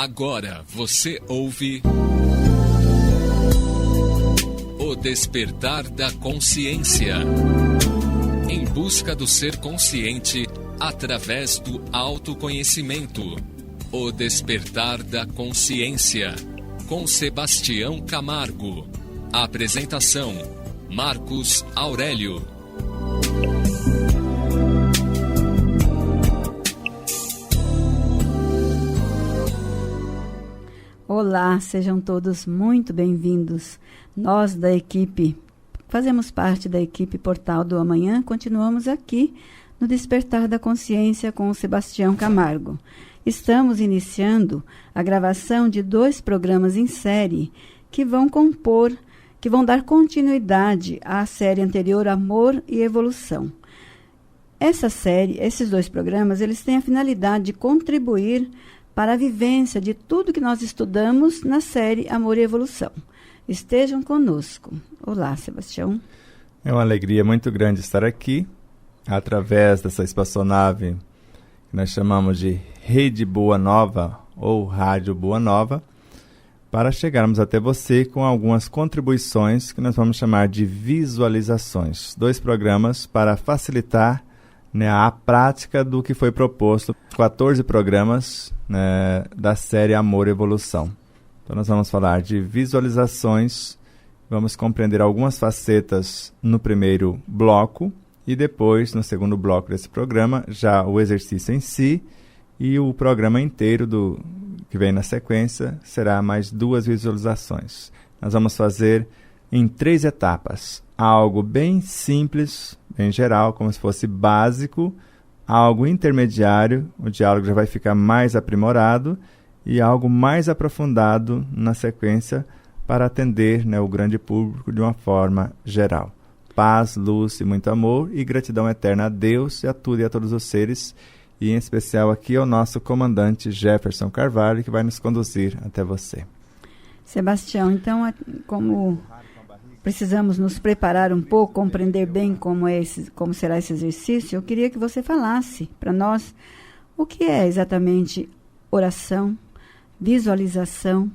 Agora você ouve O Despertar da Consciência. Em busca do ser consciente através do autoconhecimento. O Despertar da Consciência. Com Sebastião Camargo. Apresentação: Marcos Aurélio. Olá, sejam todos muito bem-vindos. Nós da equipe, fazemos parte da equipe Portal do Amanhã, continuamos aqui no Despertar da Consciência com o Sebastião Camargo. Estamos iniciando a gravação de 2 programas em série que vão dar continuidade à série anterior, Amor e Evolução. Essa série, esses 2 programas, eles têm a finalidade de contribuir para a vivência de tudo que nós estudamos na série Amor e Evolução. Estejam conosco. Olá, Sebastião. É uma alegria muito grande estar aqui, através dessa espaçonave que nós chamamos de Rede Boa Nova ou Rádio Boa Nova, para chegarmos até você com algumas contribuições que nós vamos chamar de visualizações. 2 programas para facilitar a prática do que foi proposto, 14 programas da série Amor e Evolução. Então nós vamos falar de visualizações, vamos compreender algumas facetas no primeiro bloco e depois, no segundo bloco desse programa, já o exercício em si e o programa inteiro que vem na sequência será mais 2 visualizações. Nós vamos fazer em 3 etapas. Algo bem simples, bem geral, como se fosse básico, algo intermediário, o diálogo já vai ficar mais aprimorado, e algo mais aprofundado na sequência para atender o grande público de uma forma geral. Paz, luz e muito amor e gratidão eterna a Deus e a tudo e a todos os seres, e em especial aqui ao nosso comandante Jefferson Carvalho, que vai nos conduzir até você. Sebastião, então, como precisamos nos preparar um pouco, compreender bem como será esse exercício, eu queria que você falasse para nós o que é exatamente oração, visualização,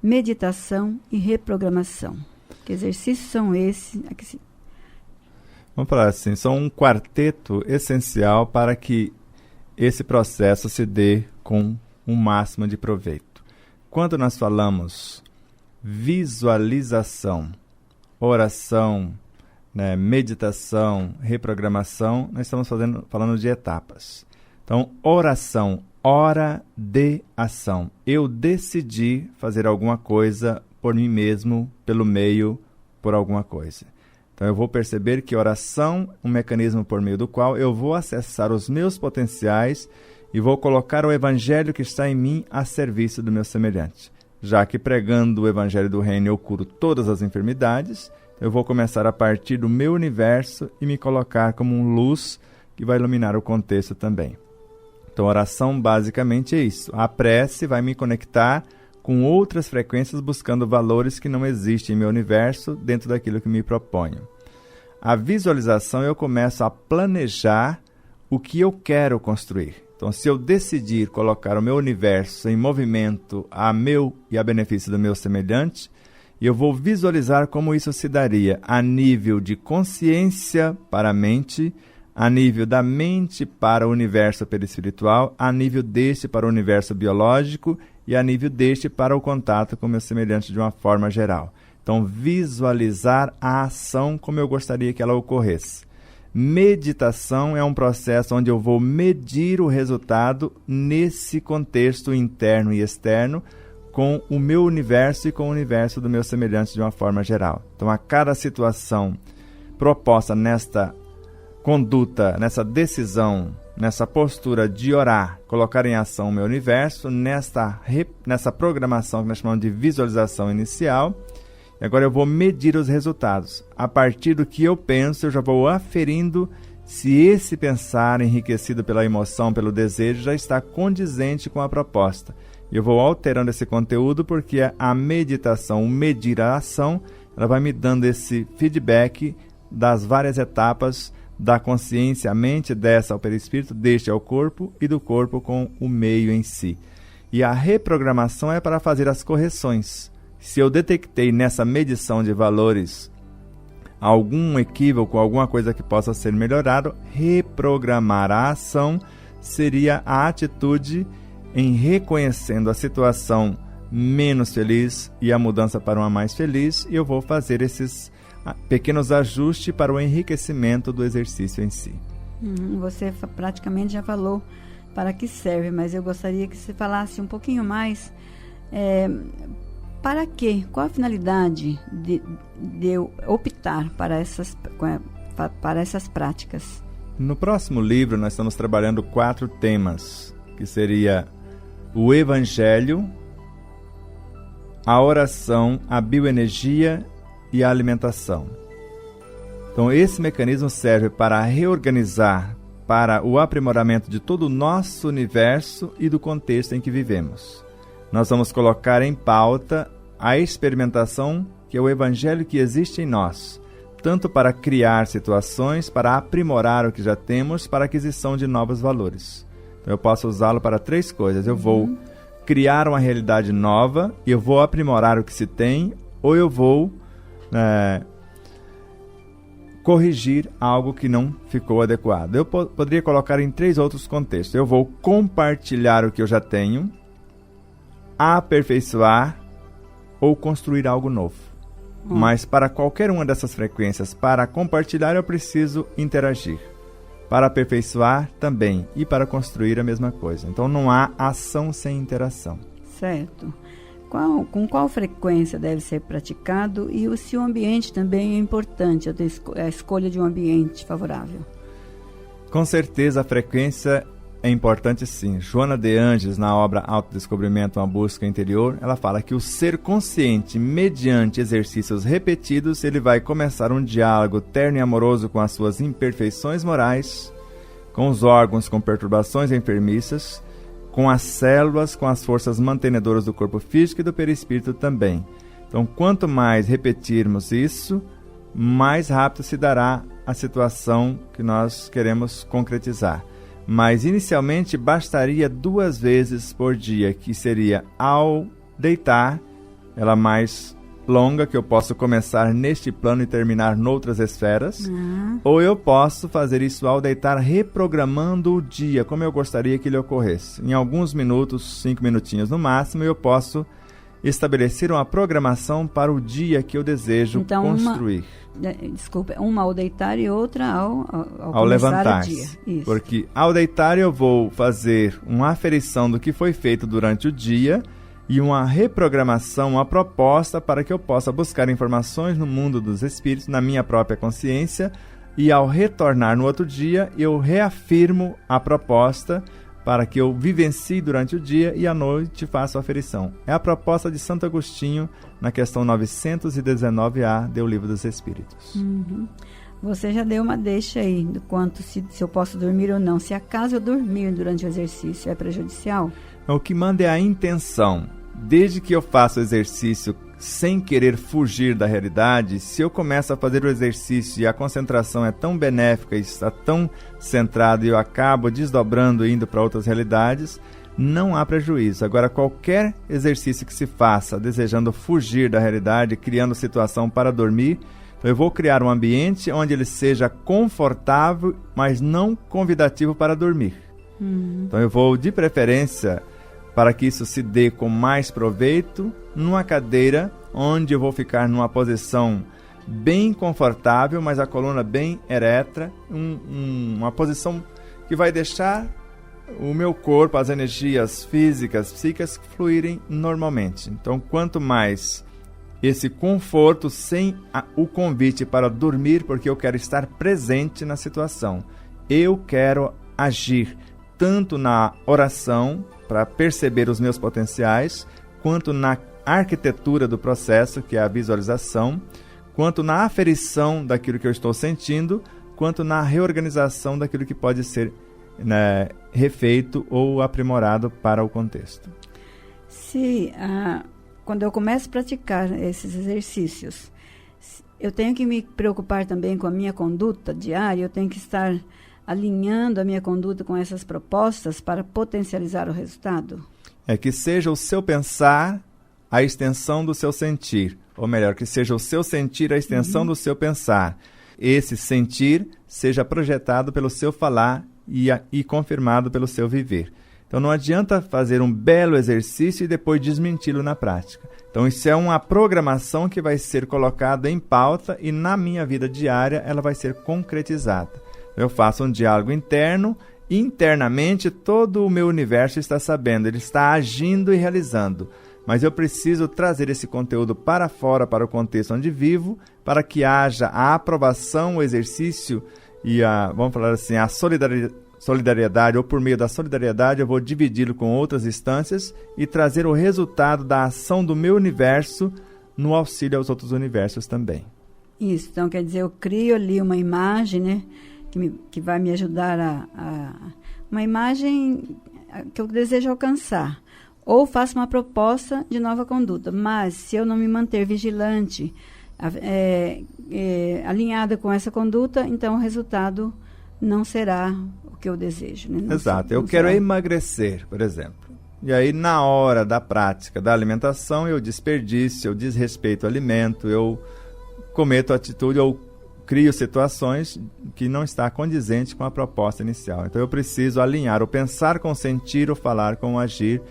meditação e reprogramação. Que exercícios são esses? Vamos falar assim, são um quarteto essencial para que esse processo se dê com o máximo de proveito. Quando nós falamos visualização, oração, meditação, reprogramação, nós estamos falando de etapas. Então, oração, hora de ação. Eu decidi fazer alguma coisa por mim mesmo, pelo meio, por alguma coisa. Então, eu vou perceber que oração é um mecanismo por meio do qual eu vou acessar os meus potenciais e vou colocar o evangelho que está em mim a serviço do meu semelhante. Já que pregando o evangelho do reino eu curo todas as enfermidades, eu vou começar a partir do meu universo e me colocar como uma luz que vai iluminar o contexto também. Então, oração basicamente é isso. A prece vai me conectar com outras frequências buscando valores que não existem em meu universo dentro daquilo que me proponho. A visualização, eu começo a planejar o que eu quero construir. Então, se eu decidir colocar o meu universo em movimento a meu e a benefício do meu semelhante, eu vou visualizar como isso se daria a nível de consciência para a mente, a nível da mente para o universo perispiritual, a nível deste para o universo biológico e a nível deste para o contato com o meu semelhante de uma forma geral. Então, visualizar a ação como eu gostaria que ela ocorresse. Meditação é um processo onde eu vou medir o resultado nesse contexto interno e externo com o meu universo e com o universo do meu semelhante de uma forma geral. Então, a cada situação proposta nesta conduta, nessa decisão, nessa postura de orar, colocar em ação o meu universo, nessa programação que nós chamamos de visualização inicial. E agora eu vou medir os resultados. A partir do que eu penso, eu já vou aferindo se esse pensar enriquecido pela emoção, pelo desejo, já está condizente com a proposta. Eu vou alterando esse conteúdo porque a meditação, o medir a ação, ela vai me dando esse feedback das várias etapas da consciência, a mente dessa ao perispírito, deste ao corpo e do corpo com o meio em si. E a reprogramação é para fazer as correções. Se eu detectei nessa medição de valores algum equívoco, alguma coisa que possa ser melhorado, reprogramar a ação seria a atitude em reconhecendo a situação menos feliz e a mudança para uma mais feliz, e eu vou fazer esses pequenos ajustes para o enriquecimento do exercício em si. Você praticamente já falou para que serve, mas eu gostaria que você falasse um pouquinho mais. Para quê? Qual a finalidade de eu optar para essas práticas? No próximo livro, nós estamos trabalhando 4 temas, que seria o Evangelho, a oração, a bioenergia e a alimentação. Então, esse mecanismo serve para reorganizar, para o aprimoramento de todo o nosso universo e do contexto em que vivemos. Nós vamos colocar em pauta a experimentação, que é o Evangelho que existe em nós, tanto para criar situações, para aprimorar o que já temos, para a aquisição de novos valores. Então, eu posso usá-lo para 3 coisas. Eu vou criar uma realidade nova, eu vou aprimorar o que se tem, ou eu vou corrigir algo que não ficou adequado. Eu poderia colocar em 3 outros contextos. Eu vou compartilhar o que eu já tenho, aperfeiçoar ou construir algo novo. Mas para qualquer uma dessas frequências, para compartilhar eu preciso interagir. Para aperfeiçoar também. E para construir a mesma coisa. Então não há ação sem interação. Certo. Com qual frequência deve ser praticado e se o ambiente também é importante, a escolha de um ambiente favorável? Com certeza a frequência é importante sim. Joana de Angelis, na obra Autodescobrimento, uma busca interior, ela fala que o ser consciente, mediante exercícios repetidos, ele vai começar um diálogo terno e amoroso com as suas imperfeições morais, com os órgãos com perturbações enfermiças, com as células, com as forças mantenedoras do corpo físico e do perispírito também. Então, quanto mais repetirmos isso, mais rápido se dará a situação que nós queremos concretizar. Mas, inicialmente, bastaria 2 vezes por dia, que seria ao deitar, ela mais longa, que eu posso começar neste plano e terminar noutras esferas, ou eu posso fazer isso ao deitar, reprogramando o dia, como eu gostaria que ele ocorresse. Em alguns minutos, 5 minutinhos no máximo, eu posso estabelecer uma programação para o dia que eu desejo construir. Uma ao deitar e outra ao levantar-se. Porque ao deitar eu vou fazer uma aferição do que foi feito durante o dia e uma reprogramação, uma proposta para que eu possa buscar informações no mundo dos espíritos, na minha própria consciência, e ao retornar no outro dia eu reafirmo a proposta para que eu vivencie durante o dia e à noite faço a aferição. É a proposta de Santo Agostinho na questão 919A do Livro dos Espíritos. Você já deu uma deixa aí do quanto se eu posso dormir ou não. Se acaso eu dormir durante o exercício, é prejudicial? O que manda é a intenção. Desde que eu faço o exercício sem querer fugir da realidade, se eu começo a fazer o exercício e a concentração é tão benéfica e está tão centrada e eu acabo desdobrando e indo para outras realidades, não há prejuízo. Agora, qualquer exercício que se faça desejando fugir da realidade, criando situação para dormir, então eu vou criar um ambiente onde ele seja confortável, mas não convidativo para dormir. Então eu vou, de preferência, para que isso se dê com mais proveito, numa cadeira onde eu vou ficar numa posição bem confortável, mas a coluna bem ereta, uma posição que vai deixar o meu corpo, as energias físicas, psíquicas fluírem normalmente. Então, quanto mais esse conforto sem o convite para dormir, porque eu quero estar presente na situação, eu quero agir tanto na oração, para perceber os meus potenciais, quanto na arquitetura do processo, que é a visualização, quanto na aferição daquilo que eu estou sentindo, quanto na reorganização daquilo que pode ser refeito ou aprimorado para o contexto. Quando eu começo a praticar esses exercícios, eu tenho que me preocupar também com a minha conduta diária, eu tenho que estar alinhando a minha conduta com essas propostas para potencializar o resultado? é que seja o seu pensar a extensão do seu sentir. Ou melhor, que seja o seu sentir a extensão do seu pensar. Esse sentir seja projetado pelo seu falar e confirmado pelo seu viver. Então não adianta fazer um belo exercício e depois desmenti-lo na prática. Então isso é uma programação que vai ser colocada em pauta e na minha vida diária ela vai ser concretizada. Eu faço um diálogo interno e internamente todo o meu universo está sabendo, ele está agindo e realizando. Mas eu preciso trazer esse conteúdo para fora, para o contexto onde vivo, para que haja a aprovação, o exercício e vamos falar assim, a solidariedade, ou por meio da solidariedade eu vou dividi-lo com outras instâncias e trazer o resultado da ação do meu universo no auxílio aos outros universos também. Isso, então quer dizer, eu crio ali uma imagem, né, que vai me ajudar uma imagem que eu desejo alcançar. Ou faço uma proposta de nova conduta. Mas, se eu não me manter vigilante, alinhada com essa conduta, então o resultado não será o que eu desejo. Né? Exato. Eu quero emagrecer, por exemplo. E aí, na hora da prática da alimentação, eu desperdício, eu desrespeito o alimento, eu cometo atitude, eu crio situações que não está condizente com a proposta inicial. Então, eu preciso alinhar o pensar com o sentir, o falar com o agir,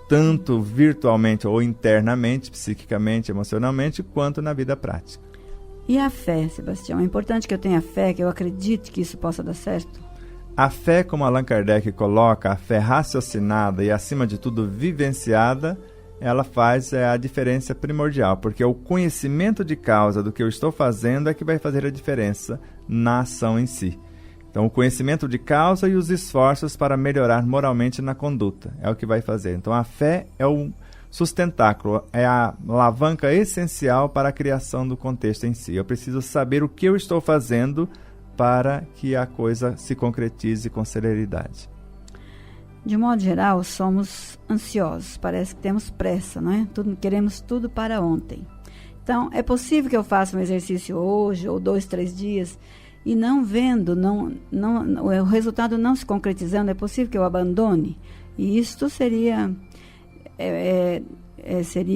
tanto virtualmente ou internamente, psiquicamente, emocionalmente, quanto na vida prática. E a fé, Sebastião? É importante que eu tenha fé, que eu acredite que isso possa dar certo? A fé, como Allan Kardec coloca, a fé raciocinada e, acima de tudo, vivenciada, ela faz a diferença primordial, porque o conhecimento de causa do que eu estou fazendo é que vai fazer a diferença na ação em si. Então, o conhecimento de causa e os esforços para melhorar moralmente na conduta é o que vai fazer. Então, a fé é o sustentáculo, é a alavanca essencial para a criação do contexto em si. Eu preciso saber o que eu estou fazendo para que a coisa se concretize com celeridade. De modo geral, somos ansiosos, parece que temos pressa, não é? Queremos tudo para ontem. Então, é possível que eu faça um exercício hoje, ou 2, 3 dias, e não vendo, o resultado não se concretizando, é possível que eu abandone? E isto seria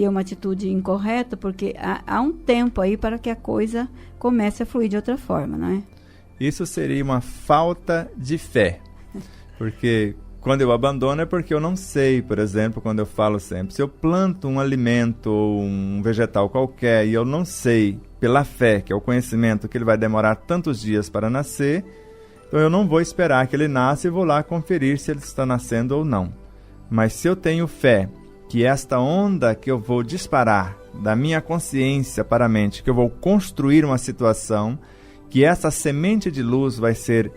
uma atitude incorreta, porque há um tempo aí para que a coisa comece a fluir de outra forma, não é? Isso seria uma falta de fé, porque quando eu abandono é porque eu não sei, por exemplo, quando eu falo sempre, se eu planto um alimento ou um vegetal qualquer e eu não sei, pela fé, que é o conhecimento, que ele vai demorar tantos dias para nascer, então eu não vou esperar que ele nasça e vou lá conferir se ele está nascendo ou não. Mas se eu tenho fé que esta onda que eu vou disparar da minha consciência para a mente, que eu vou construir uma situação, que essa semente de luz vai ser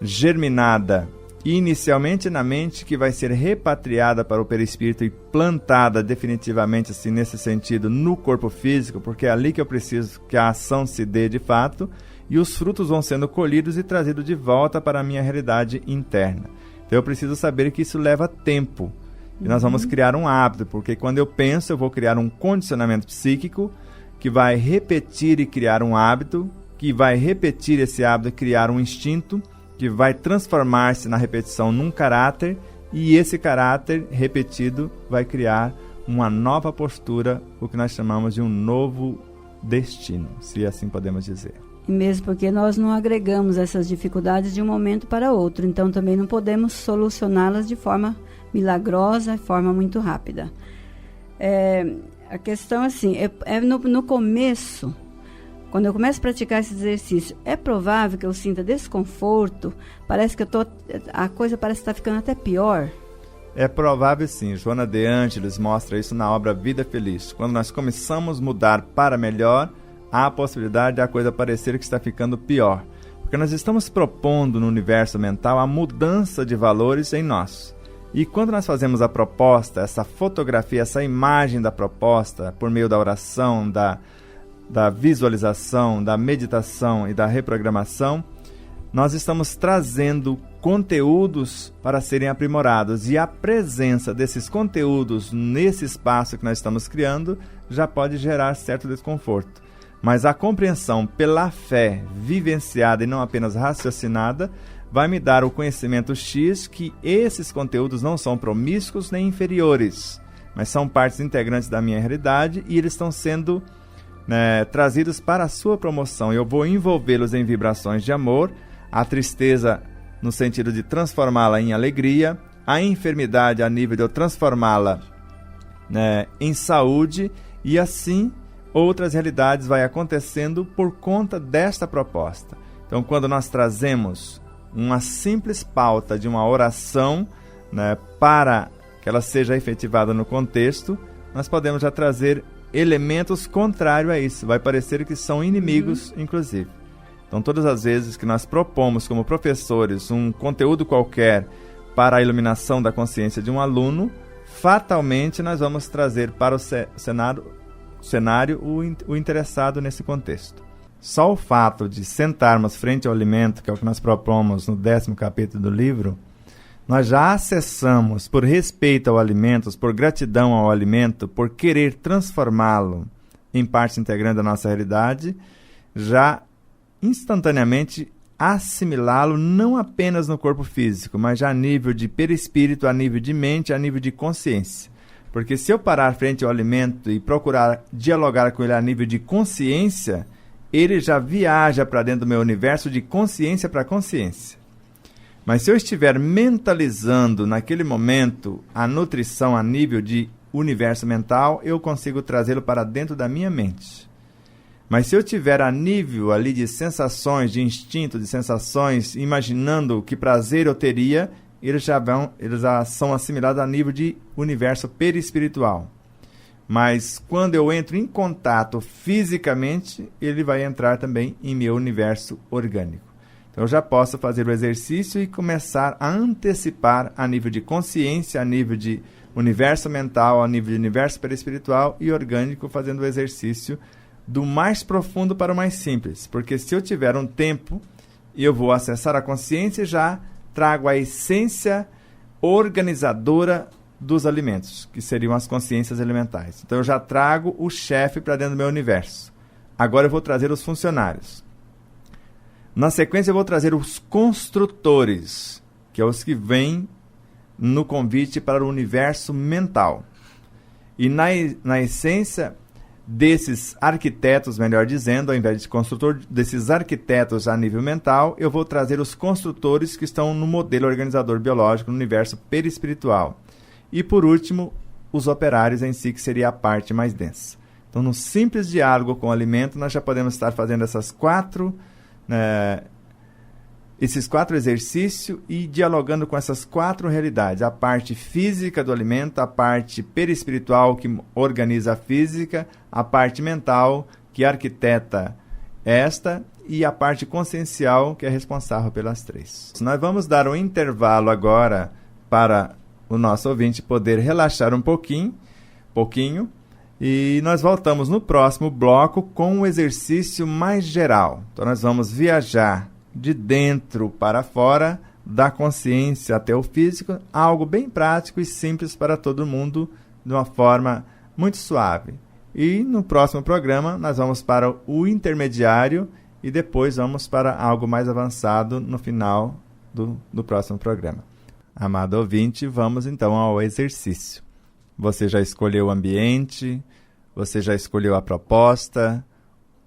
germinada inicialmente na mente, que vai ser repatriada para o perispírito e plantada definitivamente, assim, nesse sentido, no corpo físico, porque é ali que eu preciso que a ação se dê de fato, e os frutos vão sendo colhidos e trazidos de volta para a minha realidade interna. Então eu preciso saber que isso leva tempo, e nós vamos criar um hábito, porque quando eu penso, eu vou criar um condicionamento psíquico que vai repetir e criar um hábito, que vai repetir esse hábito e criar um instinto, que vai transformar-se na repetição num caráter, e esse caráter repetido vai criar uma nova postura, o que nós chamamos de um novo destino, se assim podemos dizer. E mesmo porque nós não agregamos essas dificuldades de um momento para outro, então também não podemos solucioná-las de forma milagrosa, de forma muito rápida. A questão assim, no começo, quando eu começo a praticar esse exercício, é provável que eu sinta desconforto, parece que a coisa parece estar ficando até pior. É provável sim, Joana de Ângeles mostra isso na obra Vida Feliz. Quando nós começamos a mudar para melhor, há a possibilidade de a coisa parecer que está ficando pior. Porque nós estamos propondo no universo mental a mudança de valores em nós. E quando nós fazemos a proposta, essa fotografia, essa imagem da proposta, por meio da oração, da visualização, da meditação e da reprogramação, nós estamos trazendo conteúdos para serem aprimorados, e a presença desses conteúdos nesse espaço que nós estamos criando já pode gerar certo desconforto. Mas a compreensão pela fé vivenciada e não apenas raciocinada vai me dar o conhecimento X, que esses conteúdos não são promíscuos nem inferiores, mas são partes integrantes da minha realidade e eles estão sendo trazidos para a sua promoção. Eu vou envolvê-los em vibrações de amor, a tristeza no sentido de transformá-la em alegria, a enfermidade a nível de eu transformá-la em saúde, e assim outras realidades vai acontecendo por conta desta proposta. Então, quando nós trazemos uma simples pauta de uma oração, para que ela seja efetivada no contexto, nós podemos já trazer elementos contrários a isso. Vai parecer que são inimigos, inclusive. Então, todas as vezes que nós propomos como professores um conteúdo qualquer para a iluminação da consciência de um aluno, fatalmente nós vamos trazer para o cenário o interessado nesse contexto. Só o fato de sentarmos frente ao alimento, que é o que nós propomos no 10º capítulo do livro, nós já acessamos, por respeito ao alimento, por gratidão ao alimento, por querer transformá-lo em parte integrante da nossa realidade, já instantaneamente assimilá-lo não apenas no corpo físico, mas já a nível de perispírito, a nível de mente, a nível de consciência. Porque se eu parar frente ao alimento e procurar dialogar com ele a nível de consciência, ele já viaja para dentro do meu universo de consciência para consciência. Mas se eu estiver mentalizando naquele momento a nutrição a nível de universo mental, eu consigo trazê-lo para dentro da minha mente. Mas se eu tiver a nível ali de sensações, de instinto, de sensações, imaginando que prazer eu teria, eles já são assimilados a nível de universo perispiritual. Mas quando eu entro em contato fisicamente, ele vai entrar também em meu universo orgânico. Então eu já posso fazer o exercício e começar a antecipar a nível de consciência, a nível de universo mental, a nível de universo perispiritual e orgânico, fazendo o exercício do mais profundo para o mais simples. Porque se eu tiver um tempo, eu vou acessar a consciência e já trago a essência organizadora dos alimentos, que seriam as consciências elementais. Então eu já trago o chefe para dentro do meu universo. Agora eu vou trazer os funcionários. Na sequência eu vou trazer os construtores, que é os que vêm no convite para o universo mental. E na essência desses arquitetos, melhor dizendo, ao invés de construtor, desses arquitetos a nível mental, eu vou trazer os construtores que estão no modelo organizador biológico, no universo perispiritual. E, por último, os operários em si, que seria a parte mais densa. Então, no simples diálogo com o alimento, nós já podemos estar fazendo esses quatro exercícios e dialogando com essas quatro realidades. A parte física do alimento, a parte perispiritual, que organiza a física, a parte mental, que arquiteta esta, e a parte consciencial, que é responsável pelas três. Nós vamos dar um intervalo agora para o nosso ouvinte poder relaxar um pouquinho, e nós voltamos no próximo bloco com um exercício mais geral. Então nós vamos viajar de dentro para fora, da consciência até o físico, algo bem prático e simples para todo mundo, de uma forma muito suave. E no próximo programa nós vamos para o intermediário e depois vamos para algo mais avançado no final do próximo programa. Amado ouvinte, vamos então ao exercício. Você já escolheu o ambiente, você já escolheu a proposta,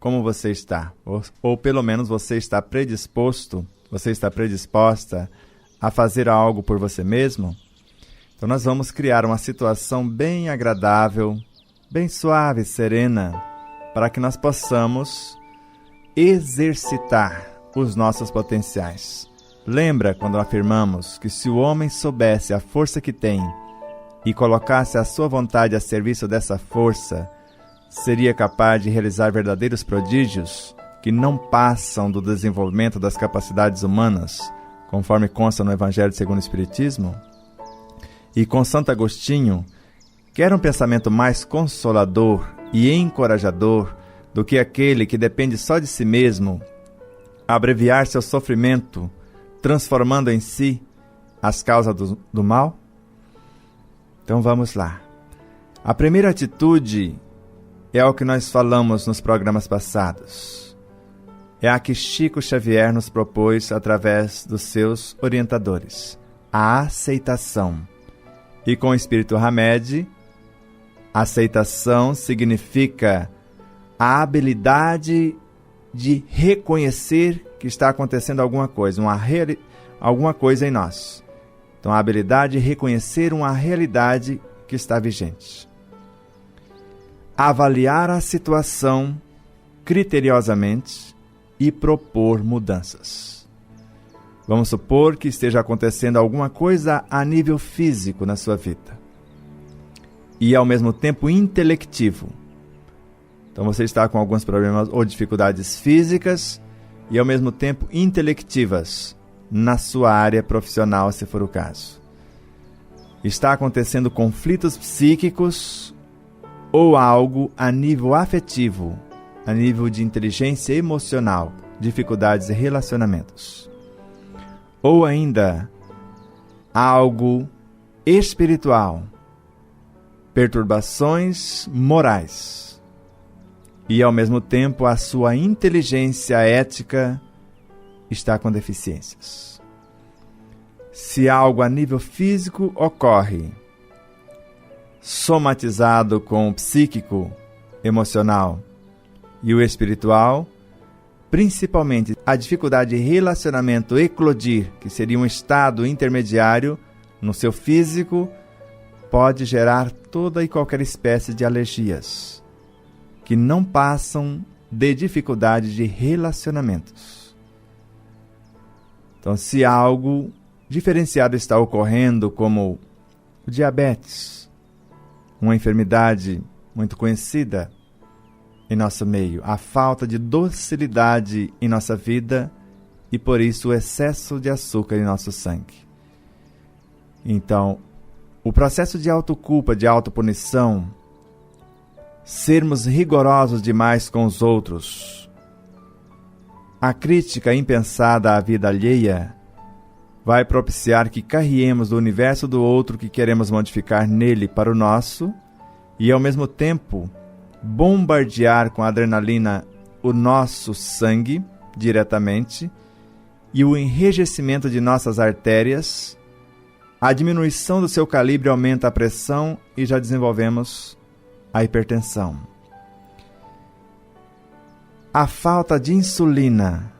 como você está? Ou pelo menos você está predisposto, você está predisposta a fazer algo por você mesmo? Então nós vamos criar uma situação bem agradável, bem suave, serena, para que nós possamos exercitar os nossos potenciais. Lembra quando afirmamos que se o homem soubesse a força que tem e colocasse a sua vontade a serviço dessa força, seria capaz de realizar verdadeiros prodígios que não passam do desenvolvimento das capacidades humanas, conforme consta no Evangelho segundo o Espiritismo? E com Santo Agostinho, quer um pensamento mais consolador e encorajador do que aquele que depende só de si mesmo, abreviar seu sofrimento, transformando em si as causas do mal? Então vamos lá. A primeira atitude é o que nós falamos nos programas passados. é a que Chico Xavier nos propôs através dos seus orientadores, a aceitação. E com o Espírito Hamed, aceitação significa a habilidade de reconhecer que está acontecendo alguma coisa, alguma coisa em nós. Então, a habilidade de reconhecer uma realidade que está vigente. Avaliar a situação criteriosamente e propor mudanças. Vamos supor que esteja acontecendo alguma coisa a nível físico na sua vida e, ao mesmo tempo, intelectivo. Então, você está com alguns problemas ou dificuldades físicas e, ao mesmo tempo, intelectivas na sua área profissional, se for o caso. Está acontecendo conflitos psíquicos ou algo a nível afetivo, a nível de inteligência emocional, dificuldades e relacionamentos. Ou ainda, algo espiritual, perturbações morais. E, ao mesmo tempo, a sua inteligência ética está com deficiências. Se algo a nível físico ocorre, somatizado com o psíquico, emocional e o espiritual, principalmente a dificuldade de relacionamento eclodir, que seria um estado intermediário no seu físico, pode gerar toda e qualquer espécie de alergias, que não passam de dificuldade de relacionamentos. Então, se algo diferenciado está ocorrendo, como o diabetes, uma enfermidade muito conhecida em nosso meio, a falta de docilidade em nossa vida e, por isso, o excesso de açúcar em nosso sangue. Então, o processo de autoculpa, de autopunição, sermos rigorosos demais com os outros, a crítica impensada à vida alheia, vai propiciar que carreemos do universo do outro que queremos modificar nele para o nosso e, ao mesmo tempo, bombardear com adrenalina o nosso sangue diretamente e o enrijecimento de nossas artérias. A diminuição do seu calibre aumenta a pressão e já desenvolvemos a hipertensão. A falta de insulina,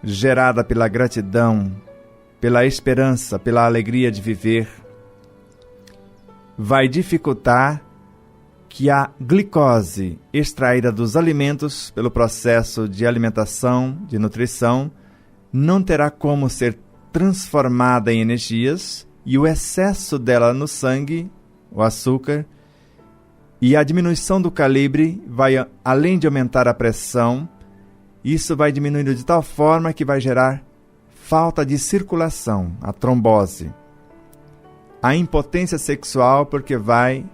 gerada pela gratidão, pela esperança, pela alegria de viver, vai dificultar que a glicose extraída dos alimentos pelo processo de alimentação, de nutrição, não terá como ser transformada em energias e o excesso dela no sangue, o açúcar, e a diminuição do calibre vai, além de aumentar a pressão, isso vai diminuindo de tal forma que vai gerar falta de circulação, a trombose, a impotência sexual, porque vai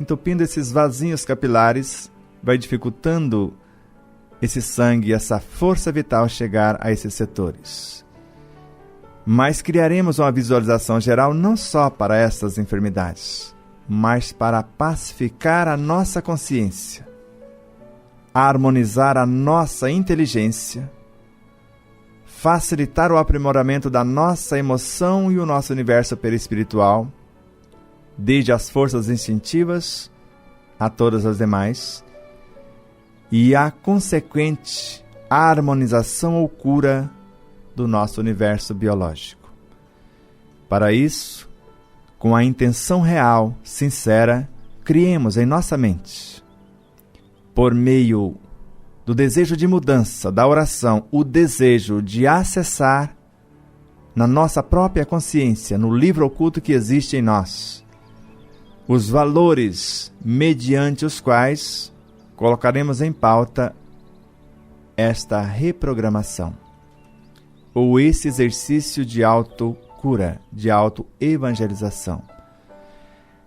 entupindo esses vasinhos capilares, vai dificultando esse sangue, essa força vital chegar a esses setores. Mas criaremos uma visualização geral não só para essas enfermidades, mas para pacificar a nossa consciência, harmonizar a nossa inteligência, facilitar o aprimoramento da nossa emoção e o nosso universo perispiritual, desde as forças instintivas a todas as demais, e a consequente harmonização ou cura do nosso universo biológico. Para isso, com a intenção real, sincera, criemos em nossa mente, por meio do desejo de mudança, da oração, o desejo de acessar na nossa própria consciência, no livro oculto que existe em nós, os valores mediante os quais colocaremos em pauta esta reprogramação, ou esse exercício de autocura, de autoevangelização.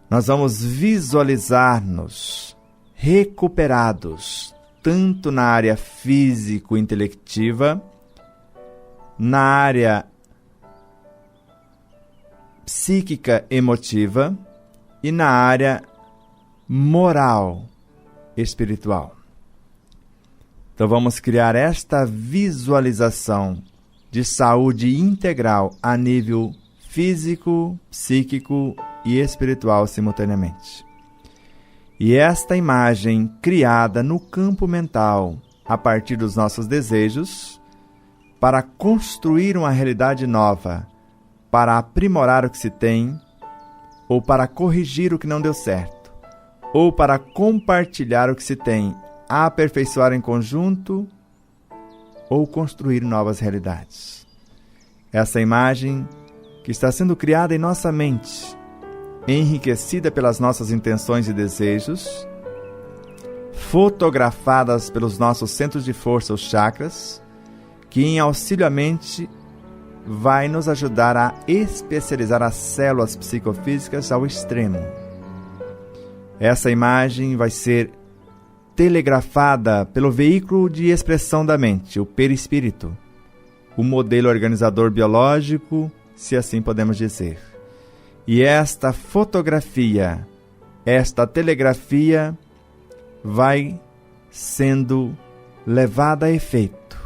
Nós vamos visualizar-nos recuperados, tanto na área físico-intelectiva, na área psíquica-emotiva e na área moral espiritual. Então vamos criar esta visualização de saúde integral a nível físico, psíquico e espiritual simultaneamente. E esta imagem criada no campo mental, a partir dos nossos desejos, para construir uma realidade nova, para aprimorar o que se tem, ou para corrigir o que não deu certo, ou para compartilhar o que se tem, aperfeiçoar em conjunto, ou construir novas realidades. Essa imagem que está sendo criada em nossa mente, enriquecida pelas nossas intenções e desejos, fotografadas pelos nossos centros de força, os chakras, que em auxílio à mente vai nos ajudar a especializar as células psicofísicas ao extremo. Essa imagem vai ser telegrafada pelo veículo de expressão da mente, o perispírito, o modelo organizador biológico, se assim podemos dizer. E esta fotografia, esta telegrafia, vai sendo levada a efeito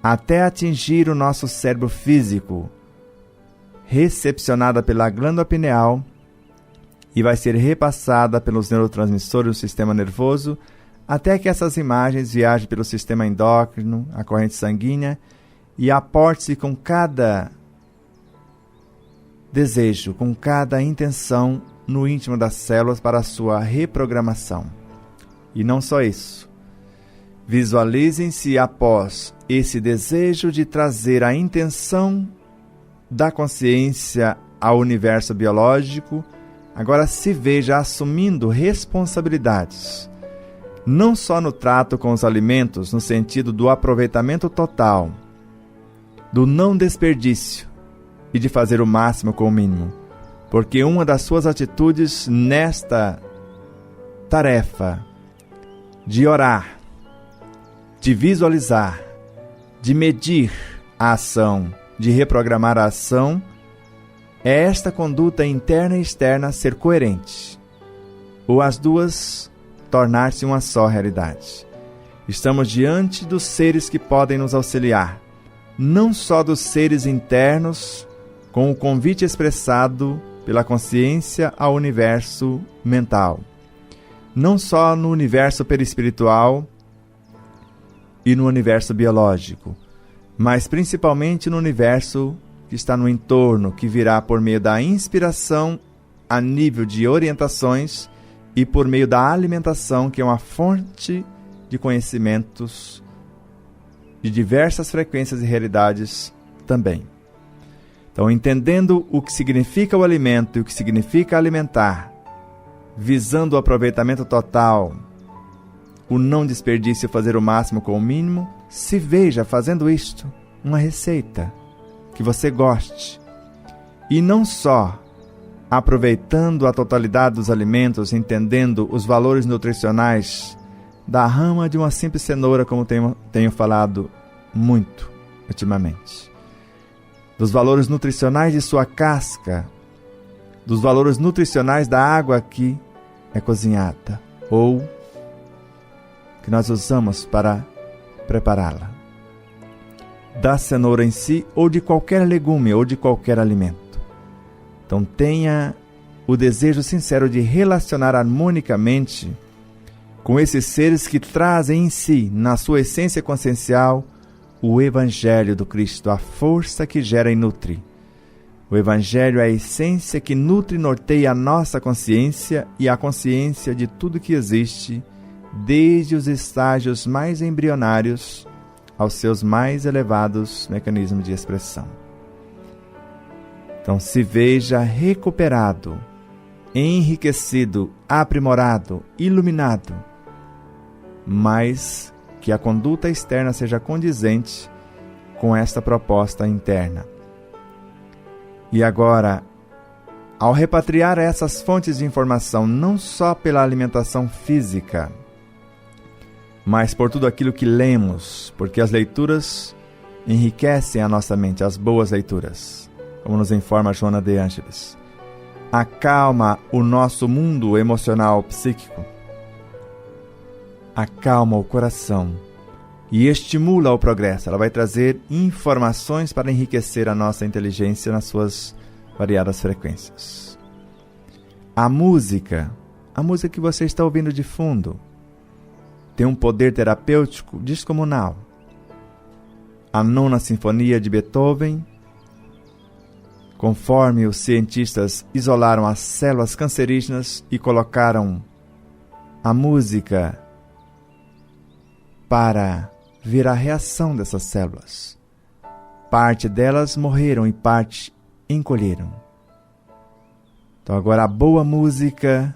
até atingir o nosso cérebro físico, recepcionada pela glândula pineal e vai ser repassada pelos neurotransmissores do sistema nervoso até que essas imagens viajem pelo sistema endócrino, a corrente sanguínea e aporte-se com cada desejo, com cada intenção no íntimo das células para a sua reprogramação. E não só isso. Visualizem-se após esse desejo de trazer a intenção da consciência ao universo biológico. Agora se veja assumindo responsabilidades, não só no trato com os alimentos, no sentido do aproveitamento total, do não desperdício, e de fazer o máximo com o mínimo, porque uma das suas atitudes nesta tarefa de orar, de visualizar, de medir a ação, de reprogramar a ação, é esta conduta interna e externa ser coerente, ou as duas tornar-se uma só realidade. Estamos diante dos seres que podem nos auxiliar, não só dos seres internos, com o convite expressado pela consciência ao universo mental. Não só no universo perispiritual e no universo biológico, mas principalmente no universo que está no entorno, que virá por meio da inspiração a nível de orientações e por meio da alimentação, que é uma fonte de conhecimentos de diversas frequências e realidades também. Então, entendendo o que significa o alimento e o que significa alimentar, visando o aproveitamento total, o não desperdício, fazer o máximo com o mínimo, se veja fazendo isto, uma receita que você goste. E não só aproveitando a totalidade dos alimentos, entendendo os valores nutricionais da rama de uma simples cenoura, como tenho falado muito ultimamente. Dos valores nutricionais de sua casca, dos valores nutricionais da água que é cozinhada, ou que nós usamos para prepará-la, da cenoura em si, ou de qualquer legume, ou de qualquer alimento. Então tenha o desejo sincero de relacionar harmonicamente com esses seres que trazem em si, na sua essência consciencial, o Evangelho do Cristo, a força que gera e nutre. O Evangelho é a essência que nutre e norteia a nossa consciência e a consciência de tudo que existe, desde os estágios mais embrionários aos seus mais elevados mecanismos de expressão. Então se veja recuperado, enriquecido, aprimorado, iluminado, mas que a conduta externa seja condizente com esta proposta interna. E agora, ao repatriar essas fontes de informação, não só pela alimentação física, mas por tudo aquilo que lemos, porque as leituras enriquecem a nossa mente, as boas leituras, como nos informa Joana de Ângeles. Acalma o nosso mundo emocional psíquico, acalma o coração, e estimula o progresso. Ela vai trazer informações para enriquecer a nossa inteligência nas suas variadas frequências. A música que você está ouvindo de fundo, tem um poder terapêutico descomunal. A Nona Sinfonia de Beethoven, conforme os cientistas isolaram as células cancerígenas e colocaram a música para ver a reação dessas células. Parte delas morreram e parte encolheram. Então agora a boa música,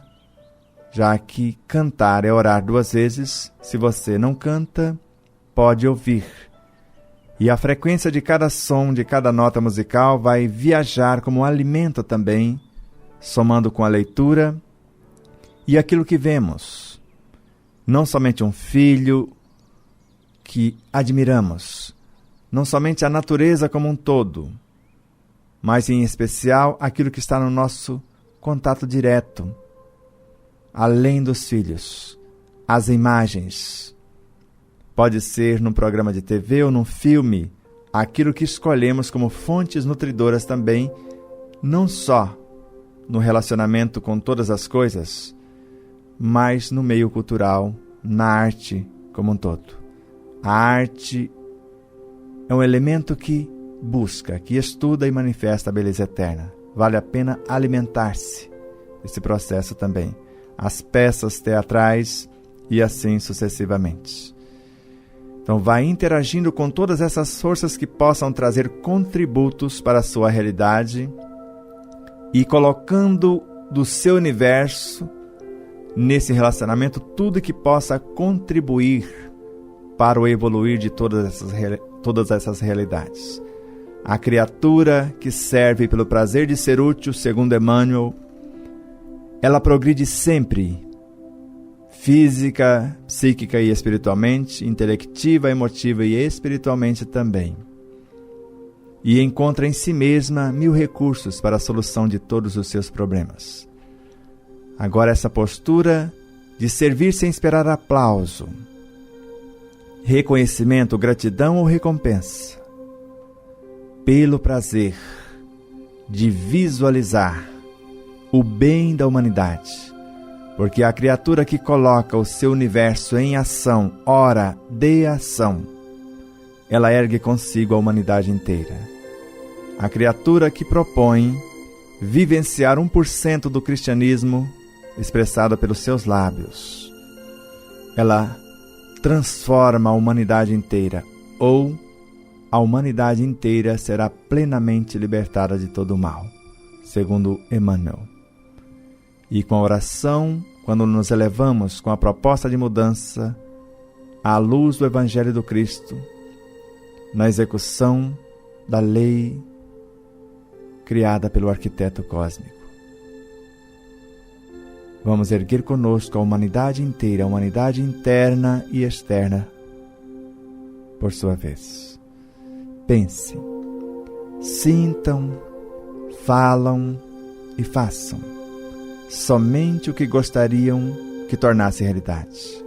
já que cantar é orar 2 vezes, se você não canta, pode ouvir. E a frequência de cada som, de cada nota musical vai viajar como um alimento também, somando com a leitura e aquilo que vemos. Não somente um filho que admiramos, não somente a natureza como um todo, mas em especial aquilo que está no nosso contato direto, além dos filhos, as imagens. Pode ser num programa de TV ou num filme, aquilo que escolhemos como fontes nutridoras também, não só no relacionamento com todas as coisas, mas no meio cultural, na arte como um todo. A arte é um elemento que busca, que estuda e manifesta a beleza eterna. Vale a pena alimentar-se desse processo também. As peças teatrais e assim sucessivamente. Então vai interagindo com todas essas forças que possam trazer contributos para a sua realidade e colocando do seu universo, nesse relacionamento, tudo que possa contribuir para o evoluir de todas essas realidades. A criatura que serve pelo prazer de ser útil, segundo Emmanuel, ela progride sempre, física, psíquica e espiritualmente, intelectiva, emotiva e espiritualmente também. E encontra em si mesma 1000 recursos para a solução de todos os seus problemas. Agora essa postura de servir sem esperar aplauso, reconhecimento, gratidão ou recompensa, pelo prazer de visualizar o bem da humanidade, porque a criatura que coloca o seu universo em ação, ora de ação, ela ergue consigo a humanidade inteira. A criatura que propõe vivenciar 1% do cristianismo expressado pelos seus lábios, ela transforma a humanidade inteira, ou a humanidade inteira será plenamente libertada de todo o mal, segundo Emmanuel. E com a oração, quando nos elevamos com a proposta de mudança à luz do Evangelho do Cristo, na execução da lei criada pelo arquiteto cósmico, vamos erguer conosco a humanidade inteira, a humanidade interna e externa, por sua vez. Pensem, sintam, falam e façam somente o que gostariam que tornasse realidade.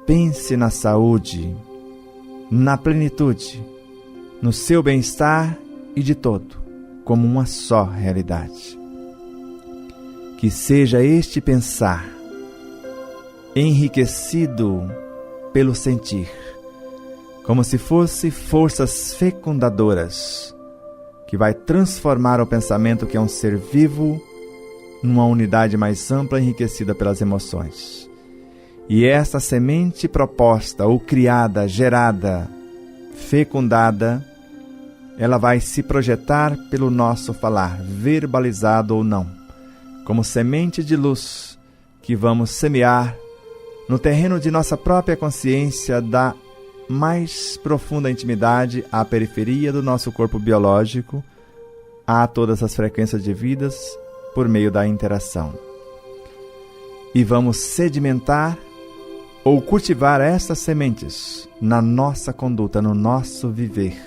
Pense na saúde, na plenitude, no seu bem-estar e de todo, como uma só realidade. Que seja este pensar enriquecido pelo sentir, como se fosse forças fecundadoras, que vai transformar o pensamento, que é um ser vivo, numa unidade mais ampla enriquecida pelas emoções. E esta semente proposta, ou criada, gerada, fecundada, ela vai se projetar pelo nosso falar, verbalizado ou não, como semente de luz que vamos semear no terreno de nossa própria consciência, da mais profunda intimidade à periferia do nosso corpo biológico, a todas as frequências de vidas por meio da interação. E vamos sedimentar ou cultivar essas sementes na nossa conduta, no nosso viver,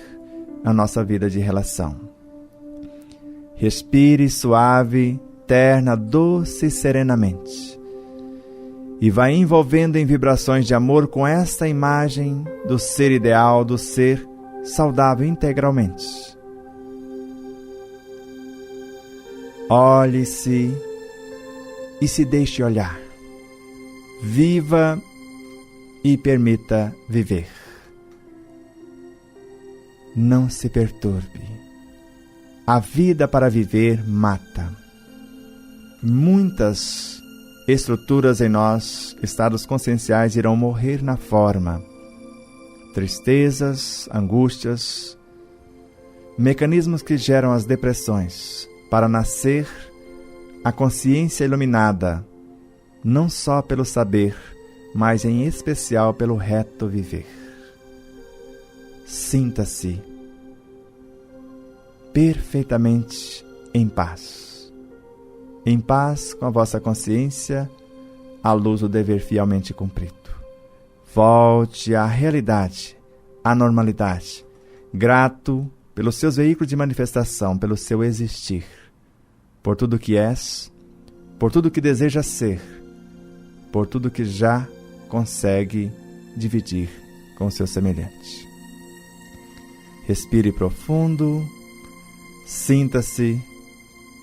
na nossa vida de relação. Respire suave, terna, doce e serenamente. e vai envolvendo em vibrações de amor com esta imagem do ser ideal, do ser saudável integralmente. Olhe-se e se deixe olhar. Viva e permita viver. Não se perturbe. A vida para viver mata. Muitas estruturas em nós, estados conscienciais, irão morrer na forma. Tristezas, angústias, mecanismos que geram as depressões, para nascer a consciência iluminada, não só pelo saber, mas em especial pelo reto viver. Sinta-se perfeitamente em paz com a vossa consciência, à luz do dever fielmente cumprido. Volte à realidade, à normalidade, grato pelos seus veículos de manifestação, pelo seu existir, por tudo que és, por tudo que deseja ser, por tudo que já consegue dividir com o seu semelhante. Respire profundo, sinta-se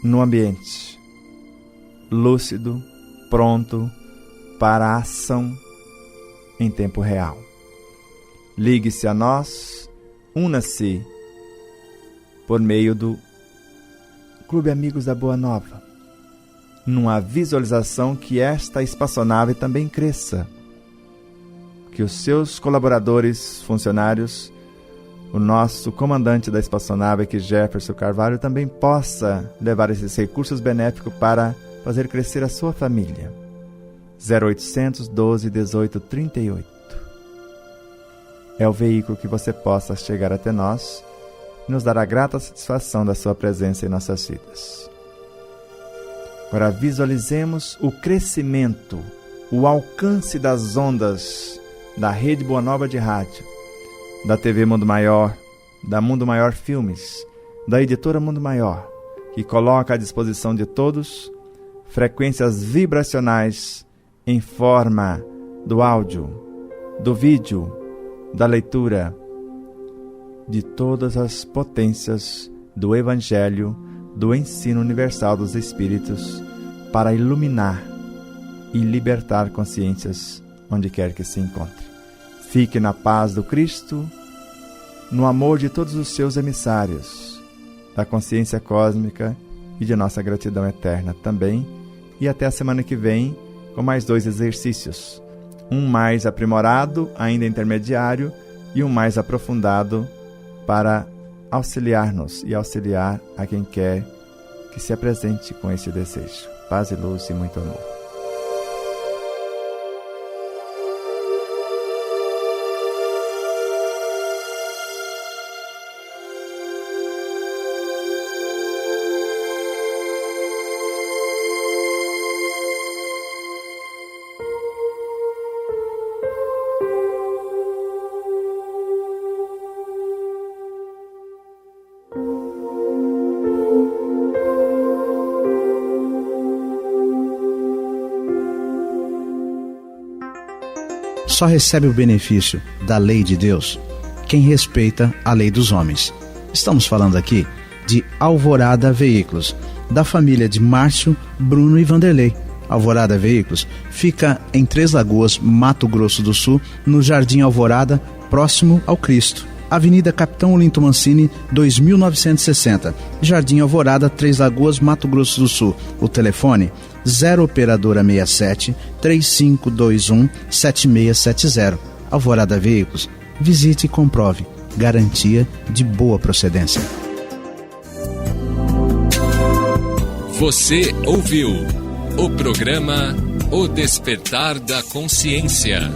no ambiente, lúcido, pronto para a ação em tempo real. Ligue-se a nós, una-se por meio do Clube Amigos da Boa Nova, numa visualização que esta espaçonave também cresça, que os seus colaboradores, funcionários, o nosso comandante da espaçonave, que Jefferson Carvalho, também possa levar esses recursos benéficos para fazer crescer a sua família. 0800 12 18 38 é o veículo que você possa chegar até nós e nos dar a grata satisfação da sua presença em nossas vidas. Agora visualizemos o crescimento, o alcance das ondas da Rede Boa Nova de Rádio, da TV Mundo Maior, da Mundo Maior Filmes, da editora Mundo Maior, que coloca à disposição de todos frequências vibracionais em forma do áudio, do vídeo, da leitura, de todas as potências do Evangelho, do ensino universal dos Espíritos, para iluminar e libertar consciências onde quer que se encontre. Fique na paz do Cristo, no amor de todos os seus emissários, da consciência cósmica e de nossa gratidão eterna também. E até a semana que vem com mais 2 exercícios. Um mais aprimorado, ainda intermediário, e um mais aprofundado para auxiliar-nos e auxiliar a quem quer que se apresente com este desejo. Paz e luz e muito amor. Só recebe o benefício da lei de Deus quem respeita a lei dos homens. Estamos falando aqui de Alvorada Veículos, da família de Márcio, Bruno e Vanderlei. Alvorada Veículos fica em Três Lagoas, Mato Grosso do Sul, no Jardim Alvorada, próximo ao Cristo. Avenida Capitão Olinto Mancini, 2960, Jardim Alvorada, Três Lagoas, Mato Grosso do Sul. O telefone 0 operadora 67 3521 7670. Alvorada Veículos. Visite e comprove. Garantia de boa procedência. Você ouviu o programa O Despertar da Consciência.